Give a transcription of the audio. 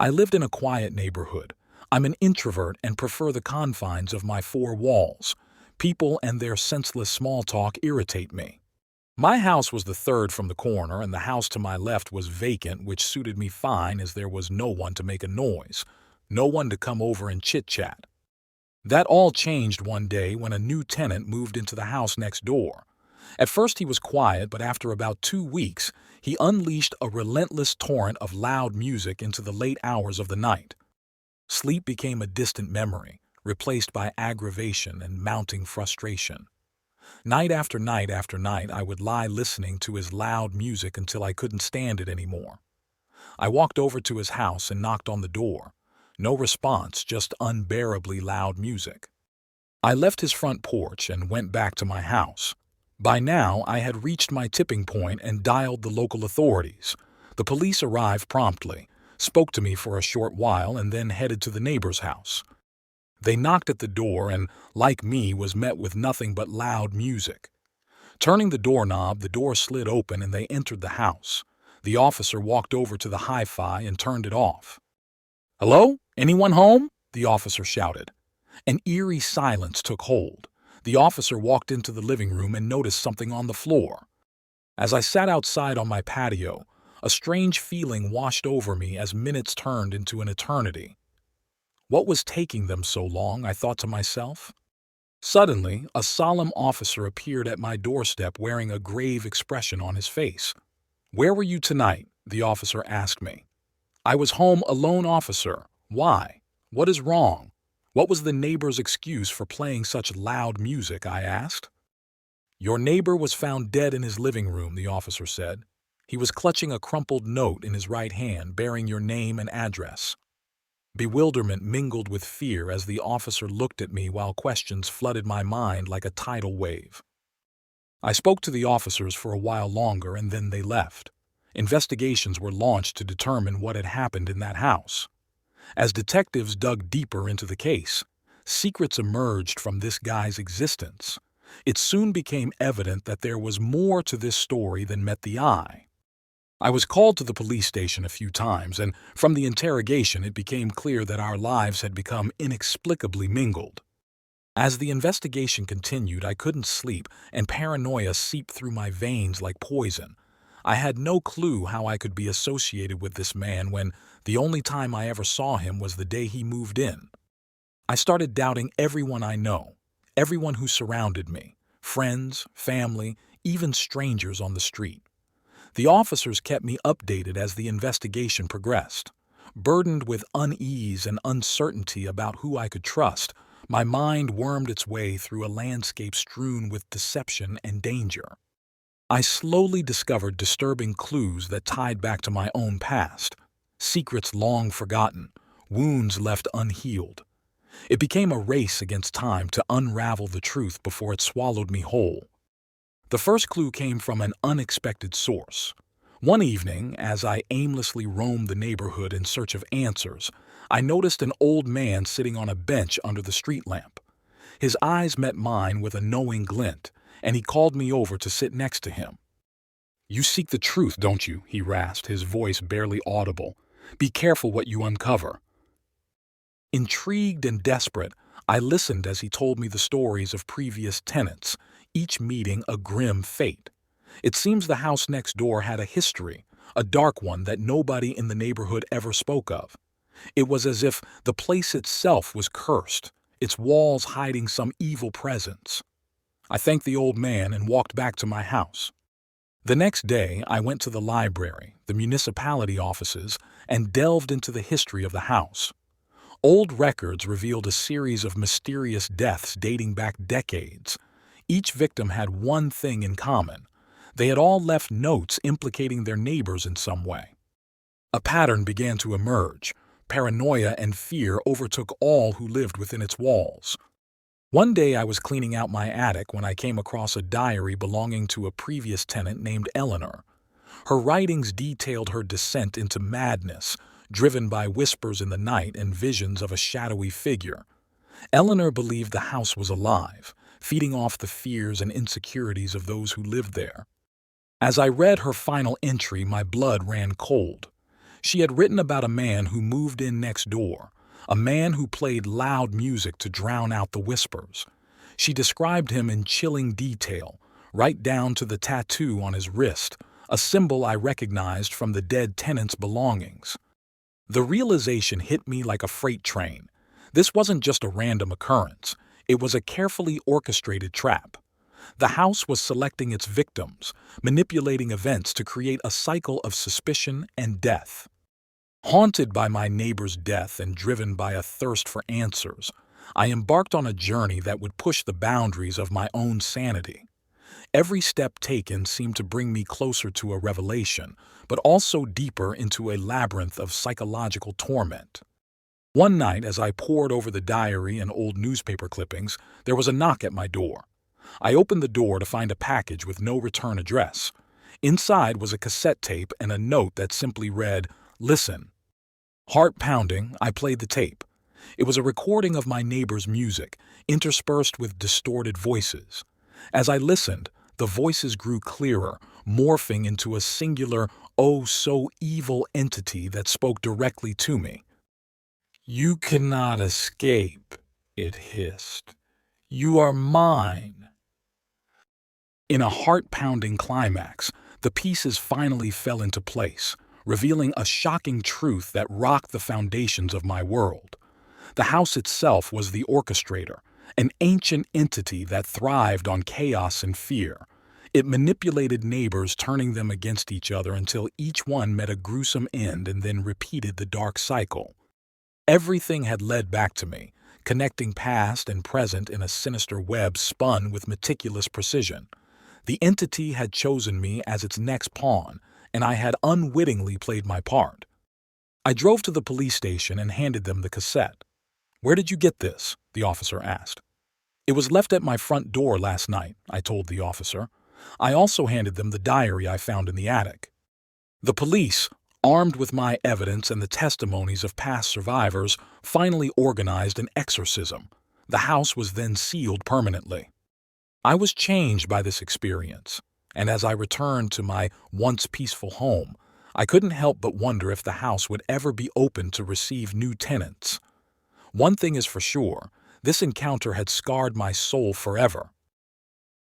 I lived in a quiet neighborhood. I'm an introvert and prefer the confines of my four walls. People and their senseless small talk irritate me. My house was the third from the corner, and the house to my left was vacant, which suited me fine as there was no one to make a noise, no one to come over and chit-chat. That all changed one day when a new tenant moved into the house next door. At first he was quiet, but after about 2 weeks, he unleashed a relentless torrent of loud music into the late hours of the night. Sleep became a distant memory, replaced by aggravation and mounting frustration. Night after night after night, I would lie listening to his loud music until I couldn't stand it anymore. I walked over to his house and knocked on the door. No response, just unbearably loud music. I left his front porch and went back to my house. By now, I had reached my tipping point and dialed the local authorities. The police arrived promptly, spoke to me for a short while, and then headed to the neighbor's house. They knocked at the door and, like me, was met with nothing but loud music. Turning the doorknob, the door slid open and they entered the house. The officer walked over to the hi-fi and turned it off. "Hello? Anyone home?" the officer shouted. An eerie silence took hold. The officer walked into the living room and noticed something on the floor. As I sat outside on my patio, a strange feeling washed over me as minutes turned into an eternity. What was taking them so long, I thought to myself. Suddenly, a solemn officer appeared at my doorstep wearing a grave expression on his face. "Where were you tonight?" the officer asked me. "I was home alone, officer." "Why? What is wrong? What was the neighbor's excuse for playing such loud music?" I asked. "Your neighbor was found dead in his living room," the officer said. "He was clutching a crumpled note in his right hand bearing your name and address." Bewilderment mingled with fear as the officer looked at me while questions flooded my mind like a tidal wave. I spoke to the officers for a while longer and then they left. Investigations were launched to determine what had happened in that house. As detectives dug deeper into the case, secrets emerged from this guy's existence. It soon became evident that there was more to this story than met the eye. I was called to the police station a few times, and from the interrogation it became clear that our lives had become inexplicably mingled. As the investigation continued, I couldn't sleep, and paranoia seeped through my veins like poison. I had no clue how I could be associated with this man when the only time I ever saw him was the day he moved in. I started doubting everyone I know, everyone who surrounded me, friends, family, even strangers on the street. The officers kept me updated as the investigation progressed. Burdened with unease and uncertainty about who I could trust, my mind wormed its way through a landscape strewn with deception and danger. I slowly discovered disturbing clues that tied back to my own past, secrets long forgotten, wounds left unhealed. It became a race against time to unravel the truth before it swallowed me whole. The first clue came from an unexpected source. One evening, as I aimlessly roamed the neighborhood in search of answers, I noticed an old man sitting on a bench under the street lamp. His eyes met mine with a knowing glint, and he called me over to sit next to him. "You seek the truth, don't you?" he rasped, his voice barely audible. "Be careful what you uncover." Intrigued and desperate, I listened as he told me the stories of previous tenants, each meeting a grim fate. It seems the house next door had a history, a dark one that nobody in the neighborhood ever spoke of. It was as if the place itself was cursed, its walls hiding some evil presence. I thanked the old man and walked back to my house. The next day, I went to the library, the municipality offices, and delved into the history of the house. Old records revealed a series of mysterious deaths dating back decades. Each victim had one thing in common. They had all left notes implicating their neighbors in some way. A pattern began to emerge. Paranoia and fear overtook all who lived within its walls. One day I was cleaning out my attic when I came across a diary belonging to a previous tenant named Eleanor. Her writings detailed her descent into madness, driven by whispers in the night and visions of a shadowy figure. Eleanor believed the house was alive, feeding off the fears and insecurities of those who lived there. As I read her final entry, my blood ran cold. She had written about a man who moved in next door, a man who played loud music to drown out the whispers. She described him in chilling detail, right down to the tattoo on his wrist, a symbol I recognized from the dead tenant's belongings. The realization hit me like a freight train. This wasn't just a random occurrence. It was a carefully orchestrated trap. The house was selecting its victims, manipulating events to create a cycle of suspicion and death. Haunted by my neighbor's death and driven by a thirst for answers, I embarked on a journey that would push the boundaries of my own sanity. Every step taken seemed to bring me closer to a revelation, but also deeper into a labyrinth of psychological torment. One night, as I pored over the diary and old newspaper clippings, there was a knock at my door. I opened the door to find a package with no return address. Inside was a cassette tape and a note that simply read, "Listen." Heart pounding, I played the tape. It was a recording of my neighbor's music, interspersed with distorted voices. As I listened, the voices grew clearer, morphing into a singular, oh so evil entity that spoke directly to me. "You cannot escape," it hissed. "You are mine." In a heart-pounding climax, the pieces finally fell into place, revealing a shocking truth that rocked the foundations of my world. The house itself was the orchestrator, an ancient entity that thrived on chaos and fear. It manipulated neighbors, turning them against each other until each one met a gruesome end and then repeated the dark cycle. Everything had led back to me, connecting past and present in a sinister web spun with meticulous precision. The entity had chosen me as its next pawn, and I had unwittingly played my part. I drove to the police station and handed them the cassette. "Where did you get this?" the officer asked. "It was left at my front door last night," I told the officer. I also handed them the diary I found in the attic. The police, armed with my evidence and the testimonies of past survivors, finally organized an exorcism. The house was then sealed permanently. I was changed by this experience, and as I returned to my once peaceful home, I couldn't help but wonder if the house would ever be open to receive new tenants. One thing is for sure, this encounter had scarred my soul forever.